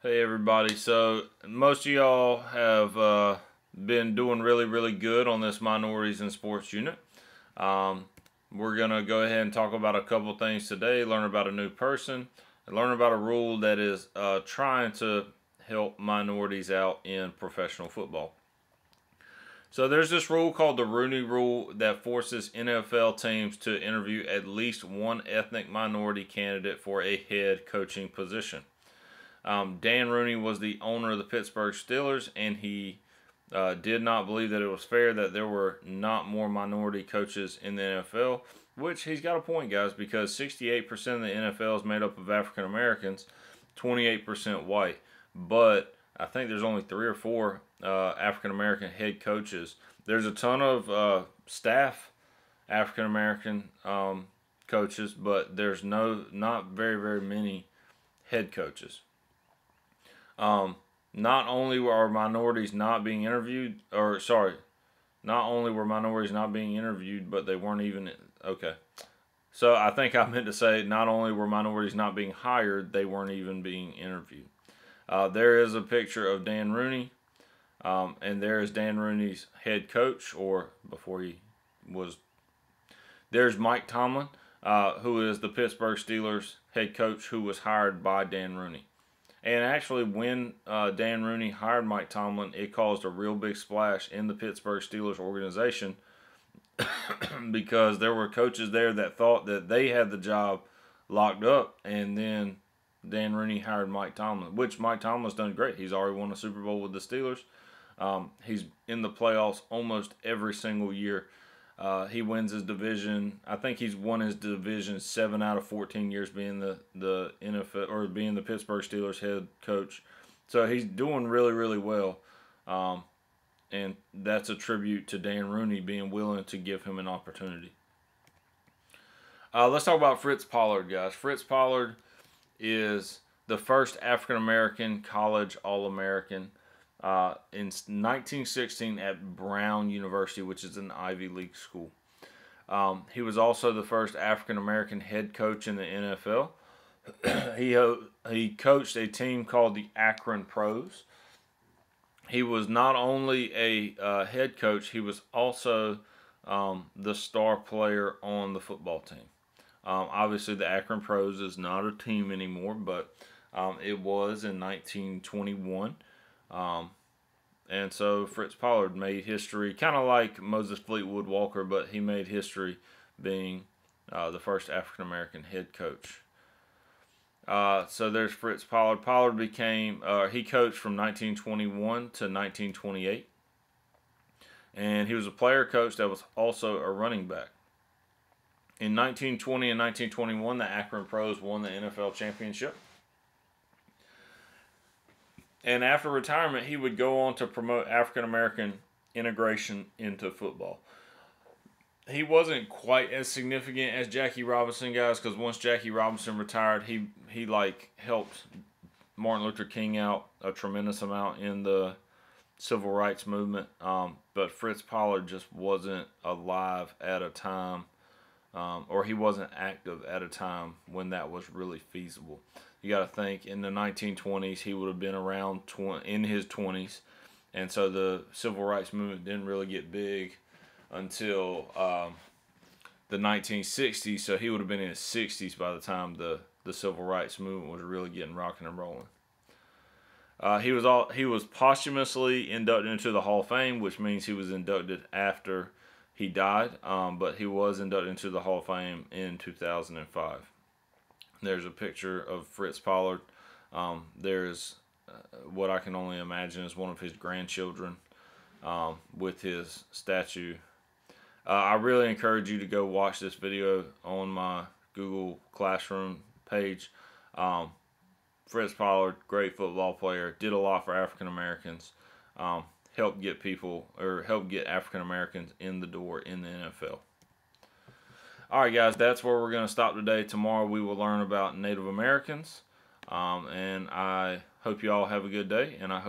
Hey everybody, so most of y'all have been doing really good on this minorities in sports unit. Um, we're going to go ahead and talk about a couple things today, learn about a new person, and learn about a rule that is trying to help minorities out in professional football. So there's this rule called the Rooney rule that forces NFL teams to interview at least one ethnic minority candidate for a head coaching position. Dan Rooney was the owner of the Pittsburgh Steelers, and he did not believe that it was fair that there were not more minority coaches in the NFL, which he's got a point, guys, because 68% of the NFL is made up of African Americans, 28% white. But I think there's only 3 or 4 African American head coaches. There's a ton of staff African American coaches, but there's not very many head coaches. Not only are minorities not being interviewed, not only were minorities not being interviewed, but they weren't even, okay. So I think I meant to say not only were minorities not being hired, they weren't even being interviewed. There is a picture of Dan Rooney, and there is Dan Rooney's head coach, or before he was, there's Mike Tomlin, who is the Pittsburgh Steelers head coach who was hired by Dan Rooney. And actually, when Dan Rooney hired Mike Tomlin, it caused a real big splash in the Pittsburgh Steelers organization because there were coaches there that thought that they had the job locked up, and then Dan Rooney hired Mike Tomlin, which Mike Tomlin's done great. He's already won a Super Bowl with the Steelers. He's in the playoffs almost every single year. He wins his division. I think he's won his division 7 out of 14 years being the NFL or being the Pittsburgh Steelers head coach. So he's doing really well. And that's a tribute to Dan Rooney being willing to give him an opportunity. Let's talk about Fritz Pollard, guys. Fritz Pollard is the first African American college All-American in 1916 at Brown University, which is an Ivy League school. He was also the first African American head coach in the NFL. He coached a team called the Akron Pros. He was not only a head coach, he was also the star player on the football team. Obviously, the Akron Pros is not a team anymore, but it was in 1921. And so Fritz Pollard made history, kind of like Moses Fleetwood Walker, but he made history being the first African American head coach. So there's Fritz Pollard. Pollard became, he coached from 1921 to 1928. And he was a player coach that was also a running back. In 1920 and 1921, the Akron Pros won the NFL championship. And after retirement, he would go on to promote African American integration into football. He wasn't quite as significant as Jackie Robinson, guys, because once Jackie Robinson retired, he like helped Martin Luther King out a tremendous amount in the civil rights movement. But Fritz Pollard just wasn't alive at a time, or he wasn't active at a time when that was really feasible. You got to think in the 1920s, he would have been around in his 20s, and so the civil rights movement didn't really get big until the 1960s. So he would have been in his 60s by the time the civil rights movement was really getting rocking and rolling. He was posthumously inducted into the Hall of Fame, which means he was inducted after he died, but he was inducted into the Hall of Fame in 2005. There's a picture of Fritz Pollard. There's what I can only imagine is one of his grandchildren with his statue. I really encourage you to go watch this video on my Google Classroom page. Fritz Pollard, great football player, did a lot for African Americans, helped get African Americans in the door in the NFL. All right, guys, that's where we're going to stop today. Tomorrow we will learn about Native Americans, and I hope you all have a good day, and I hope